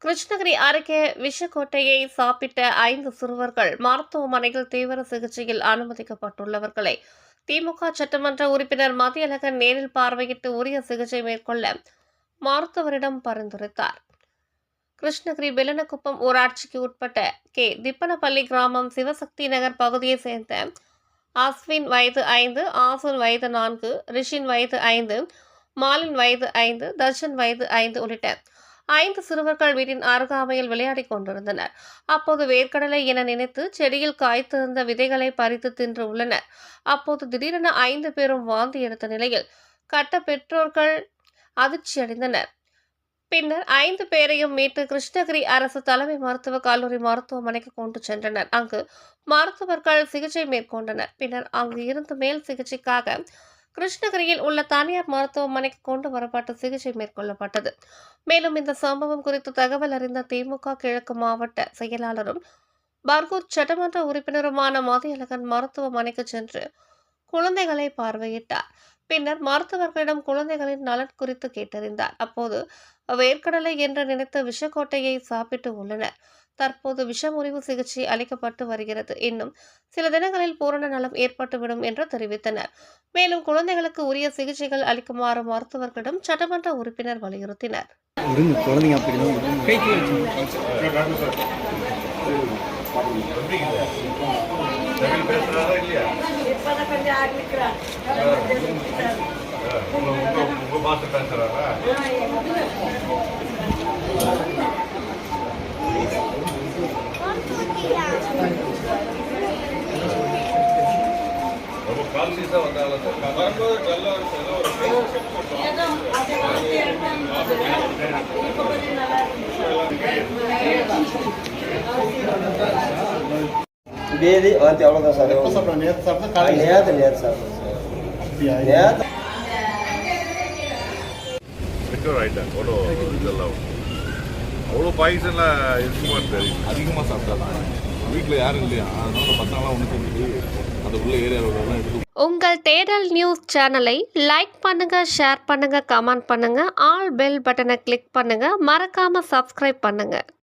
கிருஷ்ணகிரி அருகே விஷக்கொட்டையை சாப்பிட்ட 5 சிறுவர்கள் மருத்துவமனையில் தீவிர சிகிச்சையில் அனுமதிக்கப்பட்டுள்ளவர்களை திமுக சட்டமன்ற உறுப்பினர் மதியழகன் நேரில் பார்வையிட்டு உரிய சிகிச்சை மேற்கொள்ள மருத்துவரிடம் பரிந்துரைத்தார். கிருஷ்ணகிரி வெள்ளனக்குப்பம் ஊராட்சிக்கு உட்பட்ட திப்பனப்பள்ளி கிராமம் சிவசக்தி நகர் பகுதியைச் சேர்ந்த அஸ்வின் வயது 5, ஆசுன் வயது 4, ரிஷின் வயது 5, மாலின் வயது 5, தர்ஷன் வயது 5 உள்ளிட்ட 5 சிறுவர்கள் வீட்டின் அருகாமையில் விளையாடிக் கொண்டிருந்தனர். அப்போது வேர்க்கடலை என நினைத்து செடியில் காய்த்திருந்த விதைகளை பறித்து தின்று உள்ளனர். அப்போது திடீரென 5 பேரும் வாந்தி எடுத்த நிலையில் கட்ட பெற்றோர்கள் அதிர்ச்சியடைந்தனர். பின்னர் 5 பேரையும் மீட்டு கிருஷ்ணகிரி அரசு தலைமை மருத்துவக் கல்லூரி மருத்துவமனைக்கு கொண்டு சென்றனர். அங்கு மருத்துவர்கள் சிகிச்சை மேற்கொண்டனர். பின்னர் அங்கு இருந்து மேல் சிகிச்சைக்காக கிருஷ்ணகிரியில் உள்ள தனியார் மருத்துவமனைக்கு கொண்டு வரப்பட்டு சிகிச்சை மேற்கொள்ளப்பட்டது. மேலும் இந்த சம்பவம் குறித்து தகவல் அறிந்த திமுக கிழக்கு மாவட்ட செயலாளரும் பர்கூர் சட்டமன்ற உறுப்பினருமான மதியழகன் மருத்துவமனைக்கு சென்று குழந்தைகளை பார்வையிட்டார். பின்னர் மருத்துவர்களிடம் குழந்தைகளின் நலன் குறித்து கேட்டறிந்தார். அப்போது வேர்க்கடலை என்று நினைத்த விஷக்கோட்டையை சாப்பிட்டு உள்ளனர். தற்போது விஷமுறிவு சிகிச்சை அளிக்கப்பட்டு வருகிறது. இன்னும் சில தினங்களில் பூரண நலம் ஏற்பட்டுவிடும் என்று தெரிவித்தனர். மேலும் குழந்தைகளுக்கு உரிய சிகிச்சைகள் அளிக்குமாறு மருத்துவர்களிடம் சட்டமன்ற உறுப்பினர் வலியுறுத்தினர். டெய்லி வாந்தி அவ்வளோதான் சார். எப்போ சாப்பிட்றேன்? நேற்று சாப்பிட்டேன். காலையில் நேற்று சாப்பிட்டேன் சார். நேற்று ரெக்கவர் ஆகிட்டாங்க. இதெல்லாம் அவ்வளோ பாய்சன்லாம் இருக்குமான்னு தெரியும். அதிகமாக சாப்பிட்டா வீட்டில் யாரும் இல்லையா, அதனால பசங்களாம் ஒன்று செஞ்சு அந்த உள்ள ஏரியாவில் எடுத்து. உங்கள் தேடல் நியூஸ் சேனலை லைக் பண்ணுங்க, ஷேர் பண்ணுங்க, கமெண்ட் பண்ணுங்க, ஆல் பெல் பட்டனை கிளிக் பண்ணுங்க, மறக்காம சப்ஸ்கிரைப் பண்ணுங்க.